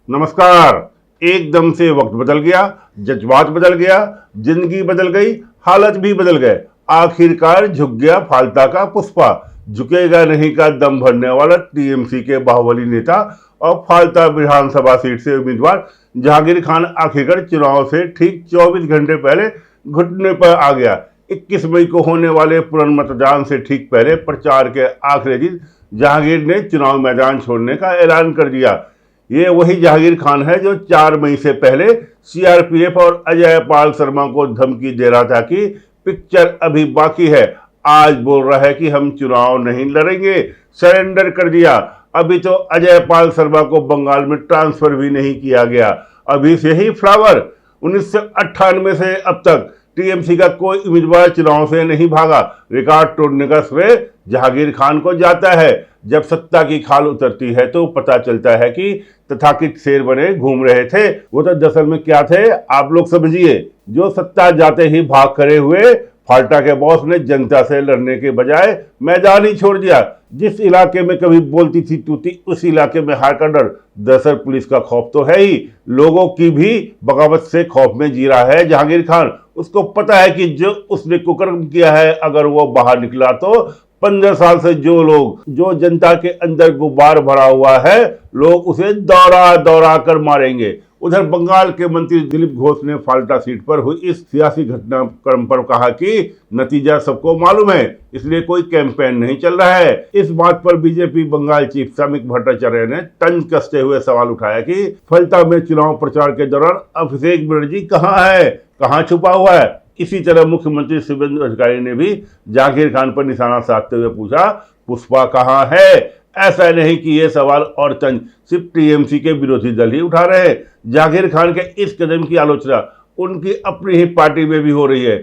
नमस्कार। एकदम से वक्त बदल गया, जज्बात बदल गया, जिंदगी बदल गई, हालत भी बदल गए। आखिरकार झुक गया फाल्टा का पुष्पा। झुकेगा नहीं का दम भरने वाला टीएमसी के बाहुबली नेता और फाल्टा विधानसभा सीट से उम्मीदवार जहांगीर खान आखिरकार चुनाव से ठीक 24 घंटे पहले घुटने पर आ गया। 21 मई को होने वाले पुनर्मतदान से ठीक पहले प्रचार के आखिरी दिन जहांगीर ने चुनाव मैदान छोड़ने का ऐलान कर दिया। ये वही जहांगीर खान है जो 4 मई से पहले सीआरपीएफ और अजय पाल शर्मा को धमकी दे रहा था कि पिक्चर अभी बाकी है। आज बोल रहा है कि हम चुनाव नहीं लड़ेंगे, सरेंडर कर दिया। अभी तो अजय पाल शर्मा को बंगाल में ट्रांसफर भी नहीं किया गया। अभी से ही फ्लावर। 1998 से अब तक टीएमसी का कोई उम्मीदवार चुनाव से नहीं भागा। रिकॉर्ड तोड़ने का श्रेय जहांगीर खान को जाता है। जब सत्ता की खाल उतरती है तो पता चलता है कि तथाकथित शेर बने घूम रहे थे, वो तो दरअसल में क्या थे आप लोग समझिए। जो सत्ता जाते ही भाग खड़े हुए फाल्टा के बॉस ने जनता से लड़ने के बजाय मैदान ही छोड़ दिया। जिस इलाके में कभी बोलती थी तूती, उस इलाके में हार का डर। दरअसल पुलिस का खौफ तो है ही, लोगों की भी बगावत से खौफ में जी रहा है जहांगीर खान। उसको पता है कि जो उसने कुकर्म किया है, अगर वो बाहर निकला तो 15 साल से जो जनता के अंदर गुब्बार भरा हुआ है, लोग उसे दौड़ा दौड़ा कर मारेंगे। उधर बंगाल के मंत्री दिलीप घोष ने फाल्टा सीट पर हुई इस सियासी घटनाक्रम पर कहा कि नतीजा सबको मालूम है, इसलिए कोई कैंपेन नहीं चल रहा है। इस बात पर बीजेपी बंगाल चीफ समीक भट्टाचार्य ने तंज कसते हुए सवाल उठाया कि फाल्टा में चुनाव प्रचार के दौरान अभिषेक बनर्जी कहाँ है, कहाँ छुपा हुआ है। इसी तरह मुख्यमंत्री शुभेंदु अधिकारी ने भी जहांगीर खान पर निशाना साधते हुए पूछा, पुष्पा कहाँ है। ऐसा नहीं कि ये सवाल और तंज सिर्फ टीएमसी के विरोधी दल ही उठा रहे हैं। जहांगीर खान के इस कदम की आलोचना उनकी अपनी ही पार्टी में भी हो रही है।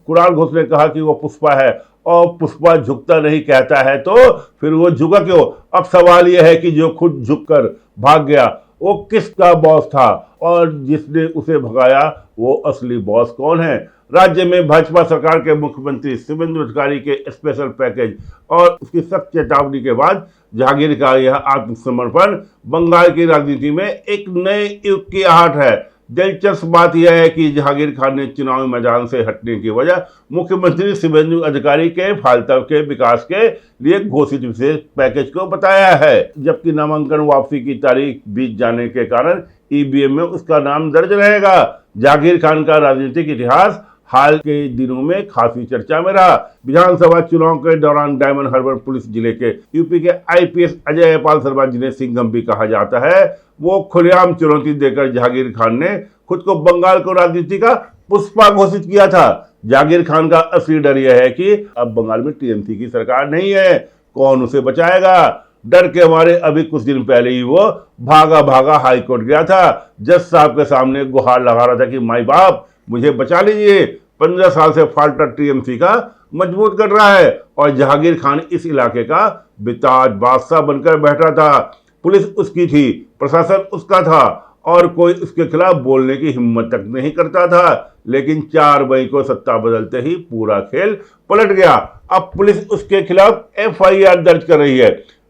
कुणाल घोष ने कहा कि वो पुष्पा है और पुष्पा झुकता नहीं कहता है तो फिर वो झुका क्यों। अब सवाल यह है कि जो खुद झुककर भाग गया वो किसका बॉस था और जिसने उसे भगाया वो असली बॉस कौन है। राज्य में भाजपा सरकार के मुख्यमंत्री शुभेंदु अधिकारी के स्पेशल पैकेज और उसकी सख्त चेतावनी के बाद जहांगीर का यह आत्मसमर्पण बंगाल की राजनीति में एक नए युग की आहट है। दिलचस्प बात यह है कि जहांगीर खान ने चुनावी मैदान से हटने की वजह मुख्यमंत्री शुभेंदु अधिकारी के फाल्टा के विकास के लिए घोषित विशेष पैकेज को बताया है, जबकि नामांकन वापसी की तारीख बीत जाने के कारण ईवीएम में उसका नाम दर्ज रहेगा। जहांगीर खान का राजनीतिक इतिहास हाल के दिनों में खासी चर्चा में रहा। विधानसभा चुनाव के दौरान डायमंड हार्बर पुलिस जिले के यूपी के आईपीएस अजय पाल शर्मा, जिन्हें सिंघम भी कहा जाता है, वो खुलेआम चुनौती देकर जहांगीर खान ने खुद को बंगाल को राजनीति का पुष्पा घोषित किया था। जहांगीर खान का असली डर यह है कि अब बंगाल में टीएमसी की सरकार नहीं है, कौन उसे बचाएगा। डर के मारे अभी कुछ दिन पहले ही वो भागा भागा हाईकोर्ट गया था। जज साहब के सामने गुहार लगा रहा था कि माई बाप मुझे बचा लीजिए। 15 साल से फाल्टा टीएमसी का मजबूत कर रहा है और जहांगीर खान इस इलाके का बेताज बादशाह बनकर बैठ रहा था। पुलिस उसकी थी, प्रशासन उसका था और कोई उसके खिलाफ बोलने की हिम्मत तक नहीं करता था। लेकिन 4 मई को सत्ता बदलते ही पूरा खेल पलट गया। अब पुलिस उसके खिलाफ एफआईआर दर्ज कर रही है,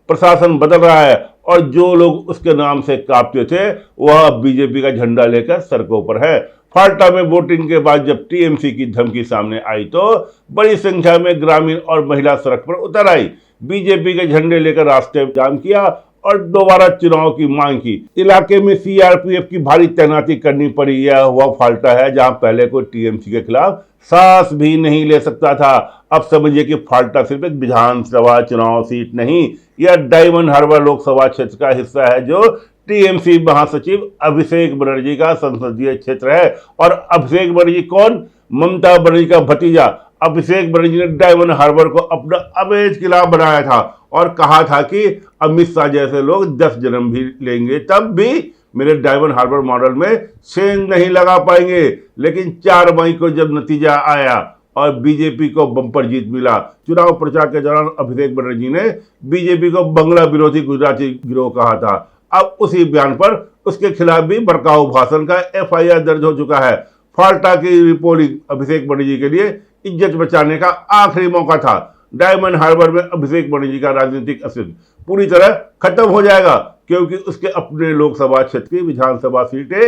प्रशासन बदल रहा है और जो लोग उसके नाम से कांपते थे वह बीजेपी का झंडा लेकर सड़कों पर है। फाल्टा में वोटिंग के बाद जब टीएमसी की धमकी सामने आई तो बड़ी संख्या में ग्रामीण और महिला सड़क पर उतर आई, बीजेपी के झंडे लेकर रास्ते जाम किया और दोबारा चुनाव की मांग की। इलाके में सीआरपीएफ की भारी तैनाती करनी पड़ी। यह वह फाल्टा है जहां पहले कोई टीएमसी के खिलाफ सांस भी नहीं ले सकता था। अब समझिए कि फाल्टा सिर्फ एक विधानसभा चुनाव सीट नहीं, यह डायमंड हार्बर लोकसभा क्षेत्र का हिस्सा है जो टीएमसी महासचिव अभिषेक बनर्जी का संसदीय क्षेत्र है। और अभिषेक बनर्जी कौन? ममता बनर्जी का भतीजा। अभिषेक बनर्जी ने डायमंड हार्बर को अपना अवैध किला बनाया था और कहा था कि अमित शाह जैसे लोग 10 जन्म भी लेंगे तब भी मेरे डायमंड हार्बर मॉडल में सेंध नहीं लगा पाएंगे। लेकिन 4 मई को जब नतीजा आया और बीजेपी को बम्पर जीत मिला, चुनाव प्रचार के दौरान अभिषेक बनर्जी ने बीजेपी को बंगला विरोधी गुजराती गिरोह कहा था। अब उसी बयान पर उसके खिलाफ भी भड़काऊ भाषण का एफआईआर दर्ज हो चुका है। फाल्टा की रिपोर्टिंग अभिषेक बनर्जी के लिए इज्जत बचाने का आखिरी मौका था। डायमंड हार्बर में अभिषेक बनर्जी का राजनीतिक अस्तित्व पूरी तरह खत्म हो जाएगा क्योंकि उसके अपने लोकसभा क्षेत्र की विधानसभा सीटें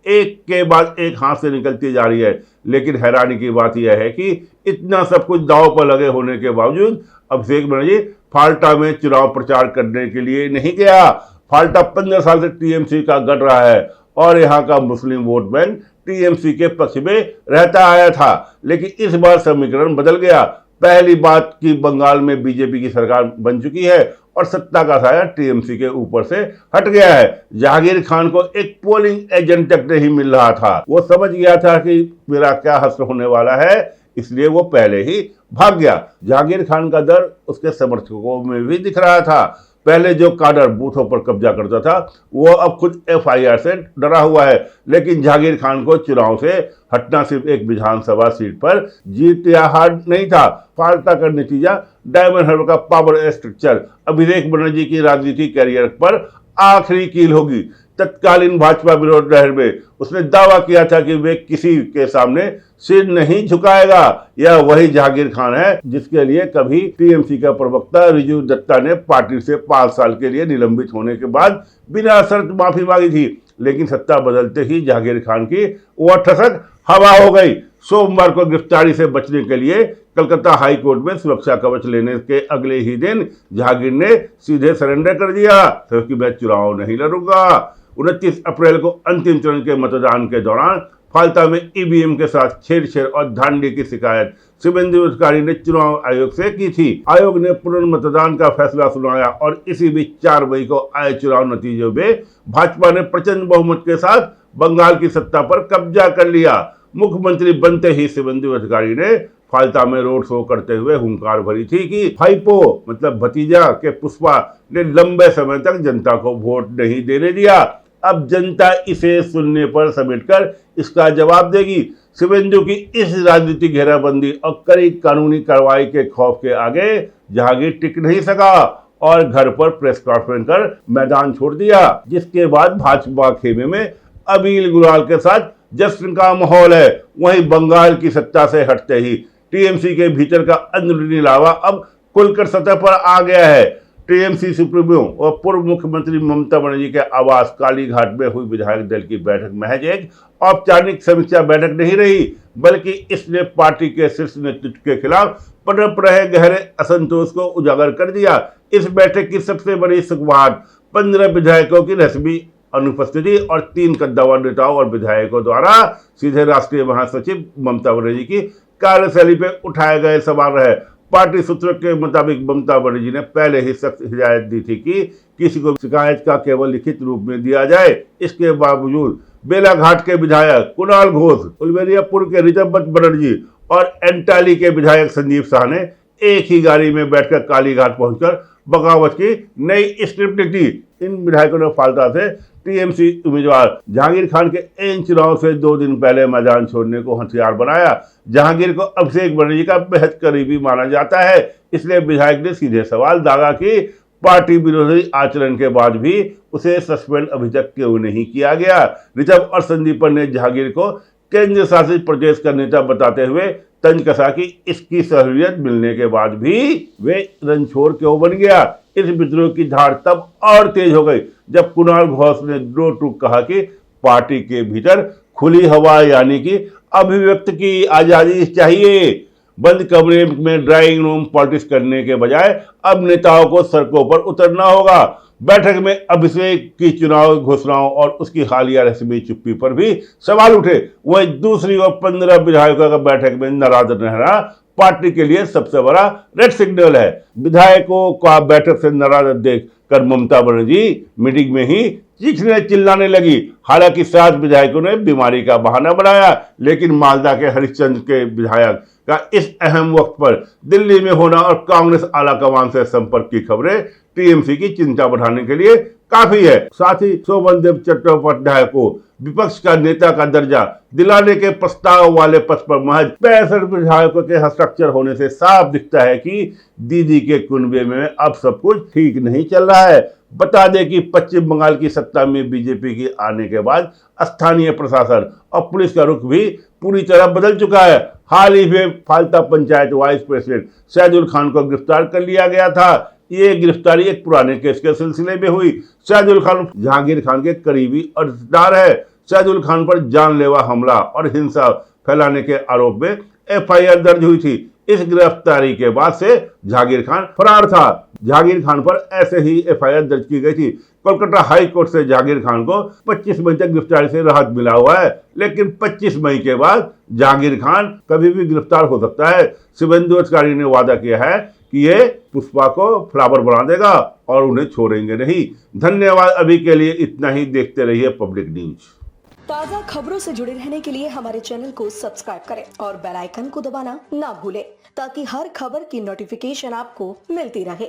एक के बाद एक हाथ से निकलती जा रही है। लेकिन हैरानी की बात यह है कि इतना सब कुछ दांव पर लगे होने के बावजूद अभिषेक बनर्जी फाल्टा में चुनाव प्रचार करने के लिए नहीं गया। फाल्टा 15 साल से टीएमसी का गढ़ रहा है और यहाँ का मुस्लिम वोट बैंक टीएमसी के पक्ष में रहता आया था। लेकिन इस बार समीकरण बदल गया। पहली बात कि बंगाल में बीजेपी की सरकार बन चुकी है और सत्ता का साया टीएमसी के ऊपर से हट गया है। जहांगीर खान को एक पोलिंग एजेंट तक नहीं मिल रहा था। वो समझ गया था कि मेरा क्या हश्र होने वाला है, इसलिए वो पहले ही भाग गया। जहांगीर खान का डर उसके समर्थकों में भी दिख रहा था। पहले जो काडर बूथों पर कब्जा करता था वो अब खुद एफआईआर से डरा हुआ है। लेकिन जहांगीर खान को चुनाव से हटना सिर्फ एक विधानसभा सीट पर जीत या हार नहीं था। फाल्टा का नतीजा डायमंड हार्बर का पावर स्ट्रक्चर अभिषेक बनर्जी की राजनीतिक कैरियर पर आखिरी कील होगी। तत्कालीन भाजपा विरोध लहर में उसने दावा किया था कि वे किसी के सामने सिर नहीं झुकाएगा। यह वही जहांगीर खान है जिसके लिए कभी टीएमसी का प्रवक्ता रिजू दत्ता ने पार्टी से 5 साल के लिए निलंबित होने के बाद बिना शर्त माफी मांगी थी। लेकिन सत्ता बदलते ही जहांगीर खान की वह ठसक हवा हो गई। सोमवार को गिरफ्तारी से बचने के लिए कलकत्ता हाई कोर्ट में सुरक्षा कवच लेने के अगले ही दिन जहांगीर ने सीधे सरेंडर कर दिया क्योंकि मैं चुनाव नहीं लड़ूंगा। 29 अप्रैल को अंतिम चरण के मतदान के दौरान फाल्टा में ईवीएम के साथ छेड़छाड़ और धांधली की शिकायत शुभेंदु अधिकारी ने चुनाव आयोग से की थी। आयोग ने पुनर्मतदान का फैसला सुनाया और इसी बीच 4 मई को आए चुनाव नतीजों में भाजपा ने प्रचंड बहुमत के साथ बंगाल की सत्ता पर कब्जा कर लिया। मुख्यमंत्री बनते ही शुभेंदु अधिकारी ने फाल्टा में रोड शो करते हुए हुंकार भरी थी कि भाईपो मतलब भतीजा के पुष्पा ने लंबे समय तक जनता को वोट नहीं देने दिया। अब जनता इसे सुनने पर समेटकर इसका जवाब देगी। शुभेंदु की इस राजनीतिक घेराबंदी और कड़ी कानूनी कार्रवाई के खौफ के आगे जहांगीर टिक नहीं सका और घर पर प्रेस कॉन्फ्रेंस कर मैदान छोड़ दिया। जिसके बाद भाजपा खेमे में अबील गुलाल के साथ जश्न का माहौल है। वहीं बंगाल की सत्ता से हटते ही टीएमसी के भीतर का अंदरूनी लावा अब खुलकर सतह पर आ गया है। टीएमसी सुप्रीमो और पूर्व मुख्यमंत्री ममता बनर्जी के आवास कालीघाट में हुई विधायक दल की बैठक महज एक औपचारिक समीक्षा बैठक नहीं रही, बल्कि इसने पार्टी के शीर्ष नेतृत्व के खिलाफ पनप रहे गहरे असंतोष को उजागर कर दिया। इस बैठक की सबसे बड़ी सुखवाद 15 विधायकों की रस्मी अनुपस्थिति और 3 कद्दावर नेताओं और विधायकों द्वारा सीधे राष्ट्रीय महासचिव ममता बनर्जी की कार्यशैली पे उठाए गए सवाल रहे। पार्टी सूत्रों के मुताबिक ममता बनर्जी ने पहले ही सख्त हिदायत दी थी कि किसी को शिकायत का केवल लिखित रूप में दिया जाए। इसके बावजूद बेलाघाट के विधायक कुणाल घोष, उलवेरियापुर के रिजम्बत बनर्जी और एंटाली के विधायक संजीव शाह ने एक ही गाड़ी में बैठकर कालीघाट पहुंचकर बगावत की नई स्क्रिप्ट लिख दी। इन विधायकों ने फाल्टा से टीएमसी उम्मीदवार जहांगीर खान के इन चुनाव से 2 दिन पहले मैदान छोड़ने को हथियार बनाया। जहांगीर को अभिषेक बनर्जी का बेहद करीबी माना जाता है, इसलिए विधायक ने सीधे सवाल दागा कि पार्टी विरोधी आचरण के बाद भी उसे सस्पेंड अभी तक क्यों नहीं किया गया। ऋषभ और संदीपन ने जहांगीर को केंद्र शासित प्रदेश का नेता बताते हुए तंज कसा कि इसकी सहूलियत मिलने के बाद भी वे रणछोड़ क्यों बन गया। इस विद्रोह की धार तब और तेज हो गई जब कुणाल घोष ने दो टूक कहा कि पार्टी के भीतर खुली हवा यानी कि अभिव्यक्ति की आजादी चाहिए। बंद कमरे में ड्राइंग रूम पॉलिटिक्स करने के बजाय अब नेताओं को सड़कों पर उतरना होगा। बैठक में अभिषेक की चुनाव घोषणाओं और उसकी हालिया रस्मी चुप्पी पर भी सवाल उठे। वहीं दूसरी ओर 15 विधायकों का बैठक में नाराज रहना पार्टी के लिए सबसे बड़ा रेड सिग्नल है। विधायकों का बैठक से नाराज देख कर ममता बनर्जी मीटिंग में ही चीखने चिल्लाने लगी। हालांकि 7 विधायकों ने बीमारी का बहाना बनाया, लेकिन मालदा के हरिश्चंद्र के विधायक का इस अहम वक्त पर दिल्ली में होना और कांग्रेस आलाकमान से संपर्क की खबरें टीएमसी की चिंता बढ़ाने के लिए काफी है। साथ ही शोभनदेव चट्टोपाध्याय को विपक्ष का नेता का दर्जा दिलाने के प्रस्ताव वाले पद पर महज 65 विधायकों के हस्ताक्षर होने से साफ दिखता है कि दीदी के कुनबे में अब सब कुछ ठीक नहीं चल रहा है। बता दें कि पश्चिम बंगाल की सत्ता में बीजेपी के आने के बाद स्थानीय प्रशासन और पुलिस का रुख भी पूरी तरह बदल चुका है। हाल ही में फाल्टा पंचायत वाइस प्रेसिडेंट शहदुल खान को गिरफ्तार कर लिया गया था। ये गिरफ्तारी एक पुराने केस के सिलसिले में हुई। शाहजुल खान जहांगीर खान के करीबी और रिश्तेदार है। शाहजुल खान पर जानलेवा हमला और हिंसा फैलाने के आरोप में एफआईआर दर्ज हुई थी। इस गिरफ्तारी के बाद से जहांगीर खान फरार था। जहांगीर खान पर ऐसे ही एफआईआर दर्ज की गई थी। कोलकाता हाई कोर्ट से जहांगीर खान को 25 मई तक गिरफ्तारी से राहत मिला हुआ है, लेकिन 25 मई के बाद जहांगीर खान कभी भी गिरफ्तार हो सकता है। शुभेंदु अधिकारी ने वादा किया है कि ये पुष्पा को फ्लावर बना देगा और उन्हें छोड़ेंगे नहीं। धन्यवाद, अभी के लिए इतना ही। देखते रहिए पब्लिक न्यूज। ताज़ा खबरों से जुड़े रहने के लिए हमारे चैनल को सब्सक्राइब करें और बेल आइकन को दबाना ना भूलें ताकि हर खबर की नोटिफिकेशन आपको मिलती रहे।